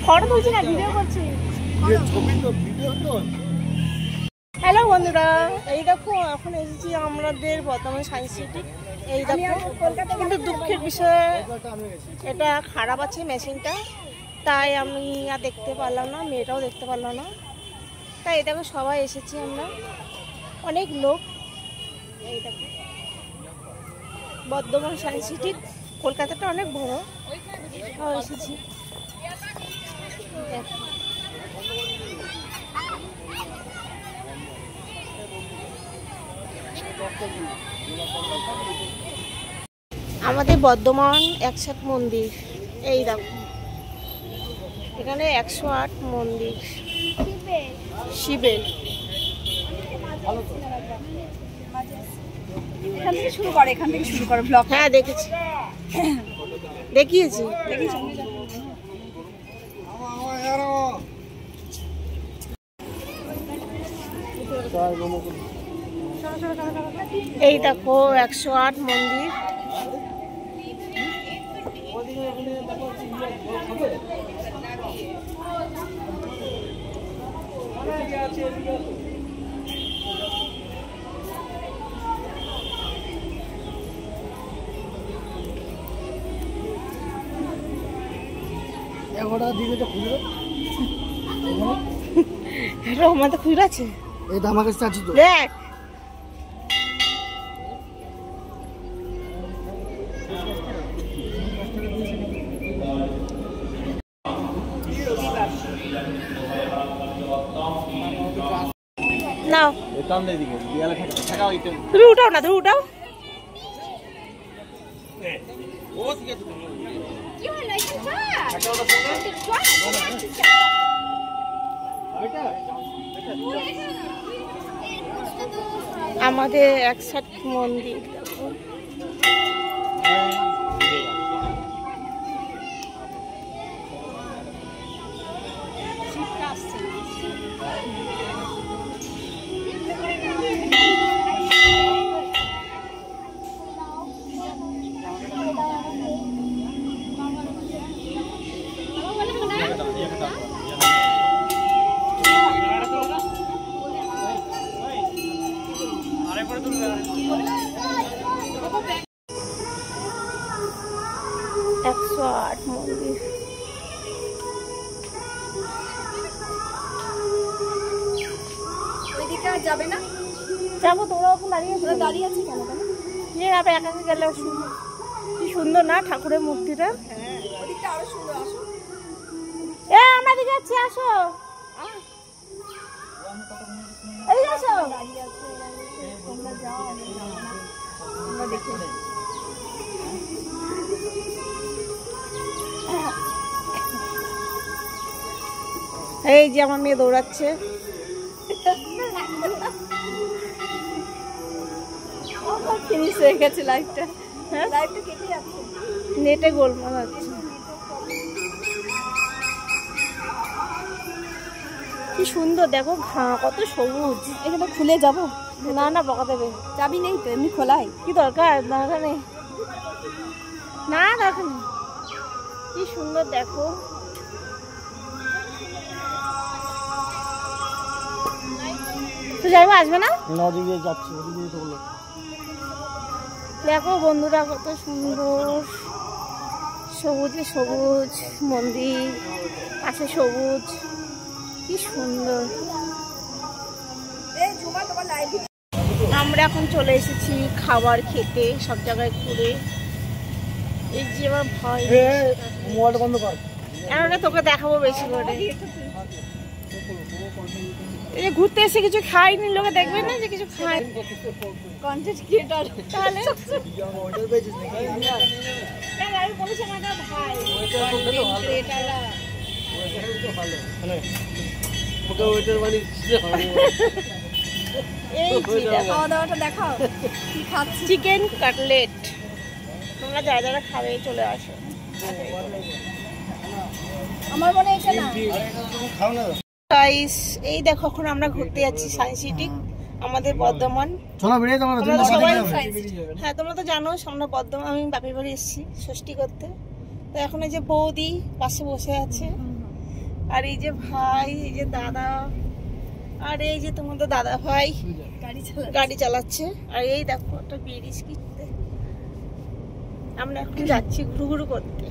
Photo তুলছি না, video করছি। হ্যালো বন্ধুরা, এই দেখো এখন এসেছি আমাদের বর্ধমান সায়েন্স সিটি। এই দেখো কিন্তু দুঃখের বিষয় এটা খারাপ আছে মেশিনটা, তাই আমি আর দেখতে পারলাম না, মেয়েটাও দেখতে পারলাম না। তাই এই দেখো সবাই এসেছি আমরা, অনেক লোক। এই দেখো বর্ধমান সায়েন্স সিটি, কলকাতাটা অনেক বড়, এসেছি। আমাদের বর্ধমান 108 মন্দির, এই দেখো এখানে 108 মন্দির শিবের। এখান থেকে শুরু করে, এখান থেকে শুরু করে ব্লগ। হ্যাঁ দেখেছি, দেখিয়েছি। এই দেখো 108 মন্দির। আমাদের খুঁজে আছে, আমার কাছে আছে তো, দেখ। নাও তুমি উঠাও না, তুমি উঠাও। আমাদের 108 মন্দির দেখো। মন্দির ওইদিকে যাবে না? যাবো, তোমরা ওখানে দাঁড়িয়ে আছে কেন? একা একা গেলে কি সুন্দর না ঠাকুরের মূর্তিটা। হ্যাঁ, ওদিকটা আরো সুন্দর। আসো, আমরা দিকে যাচ্ছি, আসো এই আসো। তোমরা যাও, আমরা দেখি। এই যে আমার মেয়ে দৌড়াচ্ছে। ফিনিশ হয়ে গেছে লাইভটা। হ্যাঁ, লাইভটা কেটে যাচ্ছে, নেটে গোলমাল হচ্ছে। কি সুন্দর দেখো, কত সবুজ। এখানে খুলে যাব না না, বকা দেবে। চাবি নেই তো, এমনি খোলাই। কি দরকার, দরকার নেই, না দরকার নেই। কি সুন্দর দেখো। তো যাইবো, আসবে না? দেখো বন্ধুরা কত সুন্দর, সবুজে সবুজ মন্দির, পাশে সবুজ, কি সুন্দর। আমরা এখন চলে এসেছি খাবার খেতে, সব জায়গায় ঘুরে। এই যে আমার ভাই, মোবাইলটা বন্ধ কর, এখন তোকে দেখাবো বেশি করে। এই ঘুরতে এসে কিছু খাইনি, লোকে দেখবে না যে কিছু খাই। কন্টেন্ট ক্রিয়েটর তাহলে আমি বলেছি না ভাই, খাওয়া দাওয়াটা দেখাও, কি খাচ্ছি। চিকেন কাটলেট, তোমরা যারা যারা খাবে চলে আসো। আমার মনে হয় এটা না। গাইস, এই দেখো এখন আমরা ঘুরতে যাচ্ছি সায়েন্স সিটি, আমাদের বর্ধমান। হ্যাঁ তোমরা তো জানো আমরা বর্ধমান, আমি বাপের বাড়ি এসেছি ষষ্ঠী করতে। তো এখন এই যে বৌদি পাশে বসে আছে, আর এই যে ভাই, এই যে দাদা, আর এই যে তোমাদের দাদা ভাই গাড়ি চালাচ্ছে। আর এই দেখো একটা ব্রিজ কিনতে আমরা এখন যাচ্ছি ঘুরু ঘুরু করতে।